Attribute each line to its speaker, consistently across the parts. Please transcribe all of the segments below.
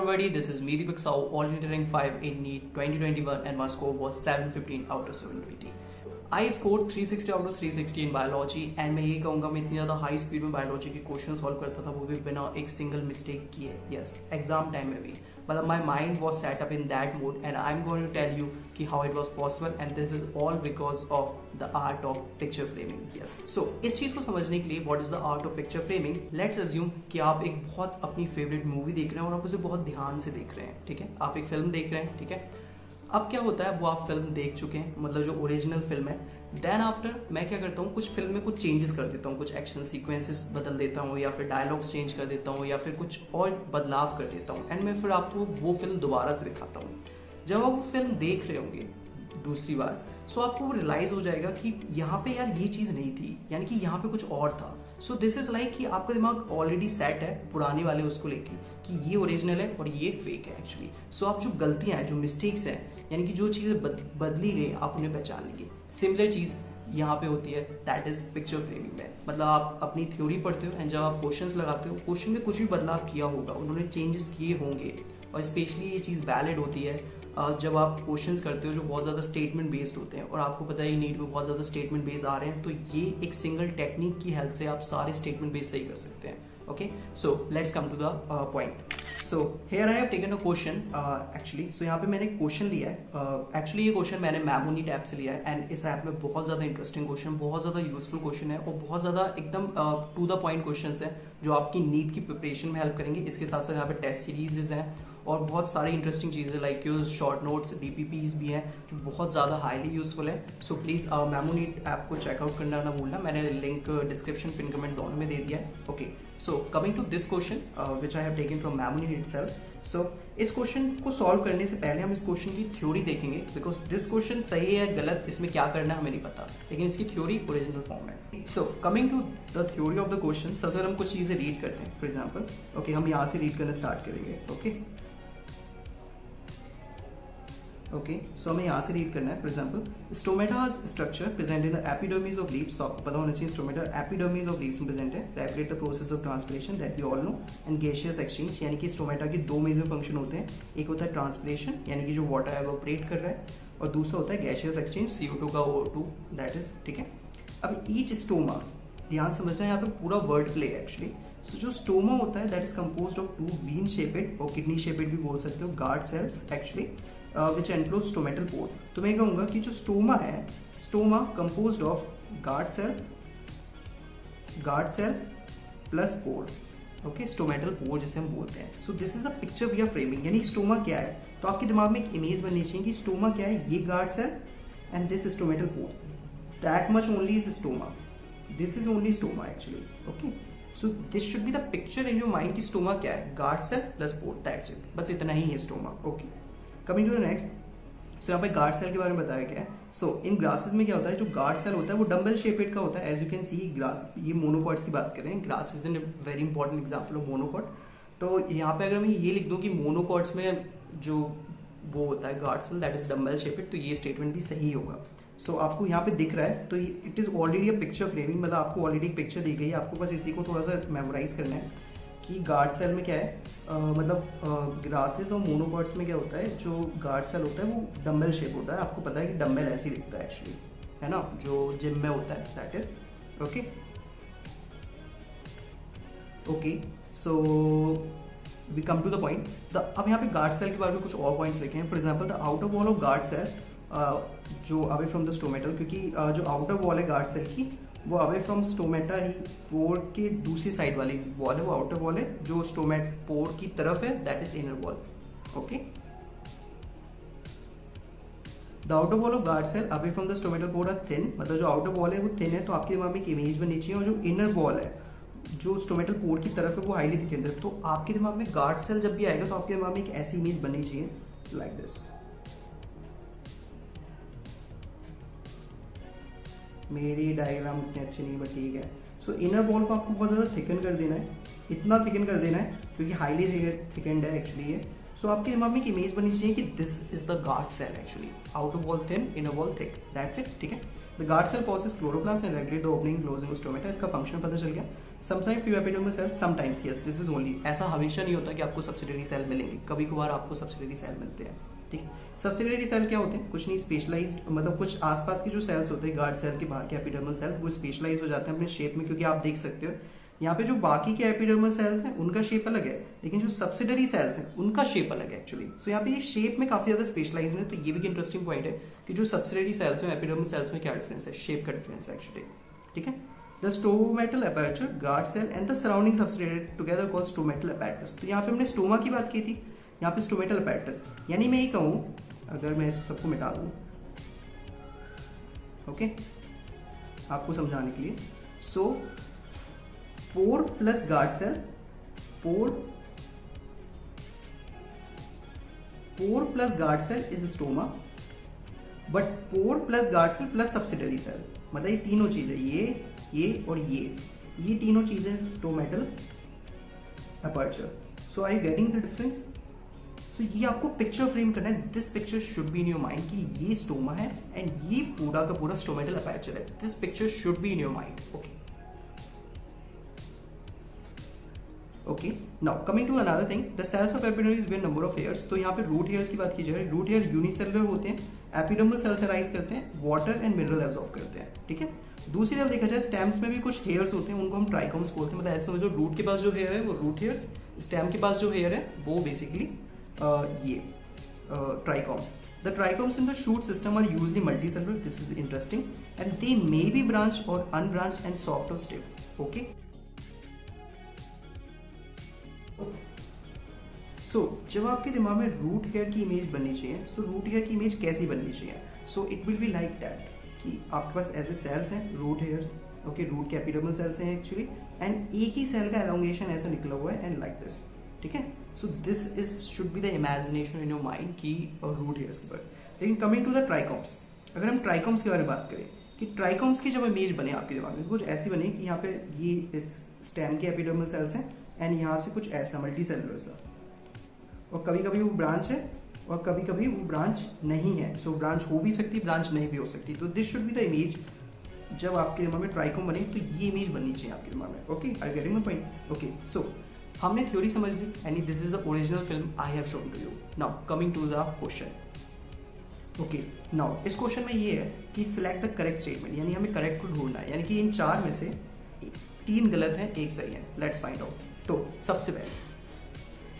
Speaker 1: everybody, this is Meethi Piksau, all entering 5 in NEET 2021 and my score was 715 out of 720. I scored 360 out of 360 in biology and मैं ये कहूँगा मैं इतनी ज़्यादा high speed में biology के question solve करता था वो भी बिना एक सिंगल मिस्टेक किए. यस, एग्जाम टाइम में भी मतलब my mind was set up in that mode and I am going to tell you कि how it was possible and this is all because of the art of picture framing. Yes, so इस चीज़ को समझने के लिए what is the art of picture framing, let's assume कि आप एक बहुत अपनी फेवरेट मूवी देख रहे हैं और आप उसे बहुत ध्यान से देख रहे हैं. ठीक है, आप एक फिल्म देख रहे हैं. ठीक है, अब क्या होता है, वो आप फिल्म देख चुके हैं, मतलब जो ओरिजिनल फिल्म है. देन आफ्टर मैं क्या करता हूँ, कुछ फिल्म में कुछ चेंजेस कर देता हूँ, कुछ एक्शन सीक्वेंसेस बदल देता हूँ या फिर डायलॉग्स चेंज कर देता हूँ या फिर कुछ और बदलाव कर देता हूँ एंड मैं फिर आपको वो फिल्म दोबारा से दिखाता हूँ. जब आप वो फिल्म देख रहे होंगे दूसरी बार, सो आपको वो रियलाइज हो जाएगा कि यहाँ पे यार ये चीज़ नहीं थी, यानी कि यहाँ पे कुछ और था. सो दिस इज लाइक कि आपका दिमाग ऑलरेडी सेट है पुराने वाले उसको लेके कि ये ओरिजिनल है और ये फेक है एक्चुअली. सो आप जो गलतियाँ हैं, जो मिस्टेक्स हैं, यानी कि जो चीज़ें बदली गई आप उन्हें पहचान लेंगे. सिमिलर चीज़ यहाँ पे होती है, दैट इज पिक्चर फ्रेमिंग में. मतलब आप अपनी थ्योरी पढ़ते हो एंड जब आप क्वेश्चंस लगाते हो, क्वेश्चन में कुछ भी बदलाव किया होगा, उन्होंने चेंजेस किए होंगे. और स्पेशली ये चीज़ वैलिड होती है जब आप क्वेश्चंस करते हो जो बहुत ज़्यादा स्टेटमेंट बेस्ड होते हैं और आपको पता है नीट में बहुत ज़्यादा स्टेटमेंट बेस्ड आ रहे हैं, तो ये एक सिंगल टेक्निक की हेल्प से आप सारे स्टेटमेंट बेस्ड सही कर सकते हैं. Okay, so let's come to the point. So here I have taken a question actually. So यहाँ पे मैंने क्वेश्चन लिया है. एक्चुअली ये क्वेश्चन मैंने मैमोनीट ऐप से लिया है एंड इस ऐप में बहुत ज़्यादा इंटरेस्टिंग क्वेश्चन, बहुत ज़्यादा यूजफुल क्वेश्चन है और बहुत ज़्यादा एकदम टू द पॉइंट क्वेश्चन है जो आपकी नीट की प्रिपरेशन में हेल्प करेंगे. इसके साथ साथ यहाँ पे टेस्ट सीरीज हैं और बहुत सारी इंटरेस्टिंग चीज़ें लाइक शॉर्ट नोट्स, डीपीपीज भी हैं जो बहुत ज़्यादा हाईली यूजफुल है. सो प्लीज़ मैमोनीट ऐप को चेकआउट करना ना भूलना. मैंने लिंक डिस्क्रिप्शन, पिन कमेंट दोनों में दे दिया है. Okay, so coming to this question which I have taken from मैमोनीट इटसेल्फ. सो इस क्वेश्चन को सॉल्व करने से पहले हम इस क्वेश्चन की थ्योरी देखेंगे बिकॉज दिस क्वेश्चन सही है गलत इसमें क्या करना है हमें नहीं पता, लेकिन इसकी थ्योरी ओरिजिनल फॉर्म है. So coming to the theory of the question, सबसे पहले हम कुछ चीज़ें रीड करते हैं. फॉर एग्जाम्पल, ओके, हम यहाँ से रीड करना स्टार्ट करेंगे. ओके, सो हमें यहाँ से रीड करना है. For example, stomatas structure present in the epidermis of leaves. तो आपको पता होना चाहिए स्टोमेटा एपिडर्मिस ऑफ लीव्स में प्रेजेंट है. Regulate the process of transpiration that we all know. And gaseous exchange, यानी कि स्टोमेटा के दो मेजर फंक्शन होते हैं. एक होता है ट्रांसपिरेशन, यानी कि जो वाटर है वो ऑपरेट कर रहा है, और दूसरा होता है गैसियस एक्सचेंज, CO2 का O2, दैट इज. ठीक है, अब ईच स्टोमा, ध्यान समझना है यहाँ पे पूरा वर्ड प्ले है एक्चुअली. सो जो स्टोमा होता है that is composed of 2 bean shaped और किडनी शेपेड भी बोल सकते हो guard cells actually which enclose stomatal pore. तो मैं कहूँगा कि जो स्टोमा है, stoma composed of guard cell plus pore. Okay, stomatal pore जिसे हम बोलते हैं. So this is a picture we are framing, यानी स्टोमा क्या है, तो आपके दिमाग में एक इमेज बननी चाहिए कि स्टोमा क्या है. ये guard cell and this stomatal pore, that much only is stoma. This is only stoma actually. Okay, so this should be the picture in your mind कि स्टोमा क्या है, guard cell plus pore, that's it. बस इतना ही है stoma. Okay, coming to the next. So यहाँ पे guard cell के बारे में बताया गया है. सो इन ग्रासेस में क्या होता है, जो गार्ड सेल होता है वो डम्बल शेपेड का होता है. As you can see grass, ये मोनोकॉट्स की बात कर रहे हैं. Grass is an very important example of monocot. तो यहाँ पे अगर मैं ये लिख दूँ कि मोनोकॉट्स में जो वो होता है guard cell that is dumbbell shaped, तो ये स्टेटमेंट भी सही होगा. सो आपको यहाँ पे दिख रहा है, तो it is already a picture framing, मतलब आपको ऑलरेडी एक पिक्चर दी गई है. आपको बस इसी को थोड़ा सा मेमोराइज करना है कि गार्ड सेल में क्या है. मतलब ग्रासेस और मोनोकॉट्स में क्या होता है, जो गार्ड सेल होता है वो डम्बल शेप होता है. आपको पता है कि डम्बल ऐसे ही दिखता है एक्चुअली, है ना, जो जिम में होता है, that is. Okay, so we come to the point. अब यहाँ पे गार्ड सेल के बारे में कुछ और पॉइंट्स लिखे हैं. For example, the outer wall of guard cell जो अवे फ्रॉम द स्टोमेटल, क्योंकि जो आउटर वॉल है गार्ड सेल की वो अवे फ्रॉम स्टोमेटा ही पोर के दूसरी साइड वाली वॉल है, वो आउटर वॉल है. जो स्टोमेट पोर की तरफ है that is inner wall. Okay, the outer wall of guard cell away from the stomatal pore are thin. मतलब जो आउटर वॉल है वो थिन है, तो आपके दिमाग में एक इमेज बननी चाहिए. और जो इनर वॉल है जो स्टोमेटल पोर की तरफ है वो हाईली थिकन्ड है. तो आपके दिमाग में गार्ड सेल जब भी आएगा तो आपके दिमाग में एक ऐसी इमेज बननी चाहिए लाइक दिस. मेरी डायग्राम उतनी अच्छी नहीं, बट ठीक है. सो इनर वॉल को आपको बहुत ज़्यादा थिकन कर देना है, इतना थिकन कर देना है क्योंकि हाईली थिकन्ड है एक्चुअली ये. सो आपके दिमाग में एक इमेज बननी चाहिए कि this is the guard cell actually. Outer wall thin, inner wall thick, that's it. ठीक है, the guard cell possess chloroplast and regulate the opening closing of stomata. इसका फंक्शन पता चल गया। Sometimes few epidermal cells, sometimes yes, this is only. ऐसा हमेशा नहीं होता कि आपको सब्सिडरी सेल मिलेंगे, कभी कभार आपको सब्सिडरी सेल मिलते हैं, ठीक है। सब्सिडरी सेल क्या होते हैं? कुछ नहीं, स्पेशलाइज्ड, मतलब कुछ आसपास के जो सेल्स होते हैं गार्ड सेल के बाहर के एपिडर्मल सेल्स, वो स्पेशलाइज हो जाते हैं अपने शेप में, क्योंकि आप देख सकते हो यहाँ पे जो बाकी के एपिडर्मल सेल्स हैं उनका शेप अलग है, लेकिन जो सब्सिडरी सेल्स हैं उनका शेप अलग है एक्चुअली। सो यहाँ पे ये शेप में काफी ज्यादा स्पेशलाइज है। तो ये भी एक इंटरेस्टिंग पॉइंट है कि जो सब्सिडरी सेल्स हैं एपिडर्मल सेल्स में क्या डिफरेंस है, शेप का डिफरेंस है एक्चुअली, ठीक है। The stomatal aperture, guard cell and the surrounding substrate together called stomatal apparatus. तो यहाँ पे हमने स्टोमा की बात की थी, यहाँ पे स्टोमेटल एपेरेटस। यानी मैं ये कहूँ, अगर मैं इस सबको मिटा दूँ, ओके, आपको समझाने के लिए, so pore plus guard cell, pore plus guard cell is stoma, but pore plus guard cell plus subsidiary cell, मतलब ये तीनों चीजें, ये और ये तीनों चीजें stomatal aperture. So are you getting the difference? तो ये आपको पिक्चर फ्रेम करना है। This picture should be in your mind कि ये स्टोमा है एंड ये पूरा का पूरा स्टोमेटल एपर्चर है। This picture should be in your mind, okay. Okay, now coming to another thing, the cells of epidermis with number of hairs. तो यहाँ पे रूट हेयर्स की बात की जाए, रूट हेयर यूनिसेलुलर होते हैं, एपिडर्मल सेल्स राइज करते हैं, वाटर एंड मिनरल एब्जॉर्ब करते हैं, ठीक है। दूसरी तरफ देखा जाए स्टेम्स में भी कुछ हेयर्स होते हैं, उनको हम ट्राइकोम्स बोलते हैं। मतलब ऐसे समझो, रूट के पास जो हेयर है वो रूट हेयर्स, स्टेम के पास जो हेयर है वो बेसिकली ये trichomes. The trichomes in the shoot system are usually multicellular. This is interesting, and they may be branched or unbranched and soft or stiff. Okay. So जब आपके दिमाग में root hair की इमेज बननी चाहिए, so रूट हेयर की image कैसी बननी चाहिए? So it will be like that कि आपके पास ऐसे सेल्स हैं, रूट हेयर्स, ओके, रूट के एपिडर्मल सेल्स हैं एक्चुअली, एंड एक ही सेल का एलोंगेशन ऐसा निकला हुआ है एंड लाइक दिस, ठीक है। सो this is should be the imagination in your mind की रूट हेयर्स के बारे। लेकिन कमिंग टू द ट्राइकोम्स, अगर हम ट्राइकोम्स के बारे में बात करें कि ट्राइकोम्स की जब इमेज बने आपके दिमाग में, कुछ ऐसी बने कि यहाँ पे ये इस स्टेम के एपिडर्मल सेल्स हैं एंड यहाँ से कुछ ऐसा मल्टी सेलुलर सा, और कभी कभी वो ब्रांच है और कभी कभी वो ब्रांच नहीं है। सो ब्रांच हो भी सकती, ब्रांच नहीं भी हो सकती। तो this should be the image जब आपके दिमाग में ट्राइकोम बने, तो ये इमेज बननी चाहिए आपके दिमाग में, okay. I getting my point? Okay, so हमने थ्योरी समझ ली and this is the original film I have shown to you. Now coming to the question, okay. Now इस क्वेश्चन में ये है कि सिलेक्ट द करेक्ट स्टेटमेंट, यानी हमें करेक्ट को ढूंढना है, यानी कि इन चार में से 3 गलत है, 1 सही है। Let's find out. तो सबसे पहले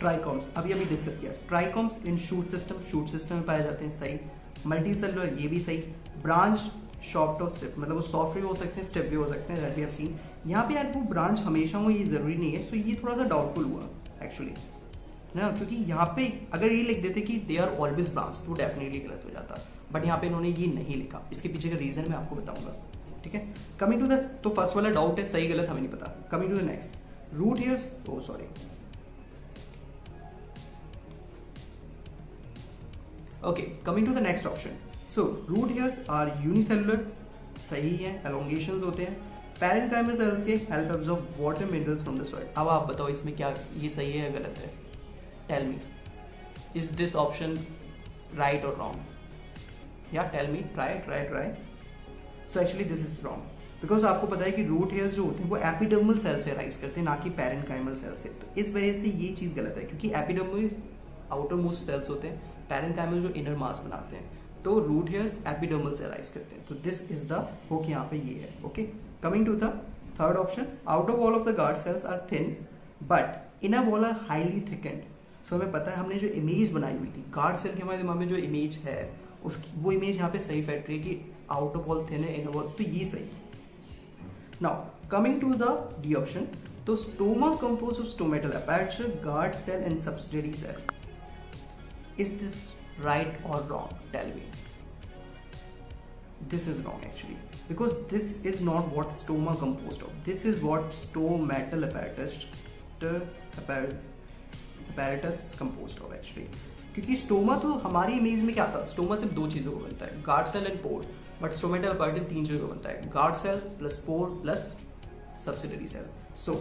Speaker 1: ट्राइकोम्स, अभी डिस्कस किया, ट्राइकोम्स इन शूट सिस्टम में पाए जाते हैं, सही। मल्टी सेलुलर, ये भी सही। ब्रांच्ड, सॉफ्ट और स्टिफ, मतलब वो सॉफ्ट भी हो सकते हैं, स्टिफ भी हो सकते हैं, दैट वी हैव सीन। यहाँ पे यार वो ब्रांच हमेशा हो ये जरूरी नहीं है, सो ये थोड़ा सा डाउटफुल हुआ एक्चुअली, है ना, क्योंकि यहाँ पे अगर ये लिख देते कि दे आर ऑलवेज ब्रांच तो डेफिनेटली गलत हो जाता, बट यहाँ पे इन्होंने ये नहीं लिखा। इसके पीछे का रीजन मैं आपको बताऊंगा, ठीक है। कमिंग टू द, तो फर्स्ट वाला डाउट है, सही गलत हमें नहीं पता। Coming to the next, root hairs, oh sorry, okay, coming to the next option. So root hairs are unicellular, सही है, एलोंगेशंस होते हैं। पैरेन्काइमल सेल्स के help absorb water minerals from the soil. अब आप बताओ इसमें क्या ये सही है या गलत है? Tell me, is this option right और रॉन्ग? या tell me, try. So actually this is wrong, because आपको पता है कि रूट हेयर्स जो होते हैं वो एपिडर्मल सेल से राइज करते हैं, ना कि पैरेन्काइमल सेल से। तो इस वजह से ये चीज़ गलत है, क्योंकि एपिडर्मल आउटर मोस्ट सेल्स होते हैं, पैरेन्काइमल जो इनर मास बनाते हैं, तो रूट हेयर्स एपिडर्मल से राइज करते हैं। तो दिस इज द होक, यहाँ पे ये है, okay. Coming to the third option, outer wall of the guard cells are thin but inner wall are highly thickened. So हमें पता है, हमने जो इमेज बनाई हुई थी गार्ड सेल की, हमारे दिमाग में जो इमेज है उसकी, वो इमेज यहाँ पे सही फैक्ट रही है कि आउटर वॉल थिन है, इनर वॉल, तो ये सही। Now coming to the D option, तो stoma compose of stomatal aperture, guard cell and subsidiary cell. Is this right or wrong? Tell me. This is wrong actually, because this is not what stoma composed of. This is what stomatal apparatus composed of actually. क्योंकि stoma तो हमारी image में क्या था, stoma सिर्फ 2 चीजों को बनता है, guard cell and pore, but stomatal aperture 3 चीजों को बनता है, guard cell plus pore plus subsidiary cell. So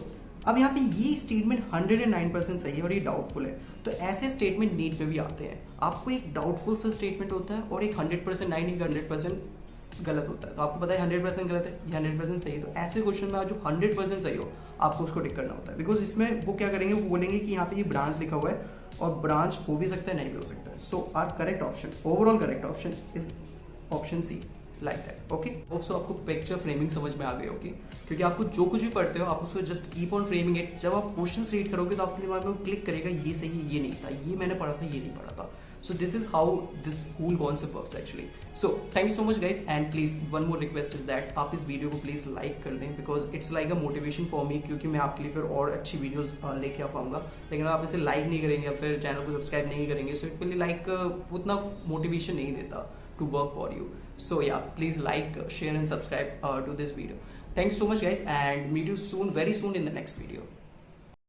Speaker 1: अब यहाँ पे ये स्टेटमेंट 109% सही है और ये डाउटफुल है। तो ऐसे स्टेटमेंट नीट में भी आते हैं, आपको एक डाउटफुल सा स्टेटमेंट होता है और एक 100% 90 100% गलत होता है। तो आपको पता है 100% गलत है, ये 100% सही है। तो ऐसे क्वेश्चन में जो 100% सही हो आपको उसको टिक करना होता है, बिकॉज इसमें वो क्या करेंगे, वो बोलेंगे कि यहाँ पे ये ब्रांच लिखा हुआ है और ब्रांच हो भी सकता है नहीं भी हो सकता है। So our correct option, overall correct option is option C, like that. Okay, hope so आपको पिक्चर फ्रेमिंग समझ में आ गई होगी, क्योंकि आपको जो कुछ भी पढ़ते हो आप उसको just keep on framing it. जब आप क्वेश्चन रीड करोगे तो आपके दिमाग में क्लिक करेगा ये सही है, ये नहीं था, ये मैंने पढ़ा था, ये नहीं पढ़ा था। So this is how this whole concept works actually. So thank you so much guys, and please one more request is that आप इस वीडियो को प्लीज़ लाइक कर दें, because it's like a motivation for me, क्योंकि मैं आपके लिए फिर और अच्छी वीडियोस लेके आ पाऊंगा। लेकिन आप इसे लाइक नहीं करेंगे या फिर चैनल को सब्सक्राइब नहीं करेंगे, सो इट विल लाइक उतना मोटिवेशन नहीं देता to work for you. So yeah, please like, share and subscribe to this video. Thanks so much guys, and meet you soon, very soon in the next video.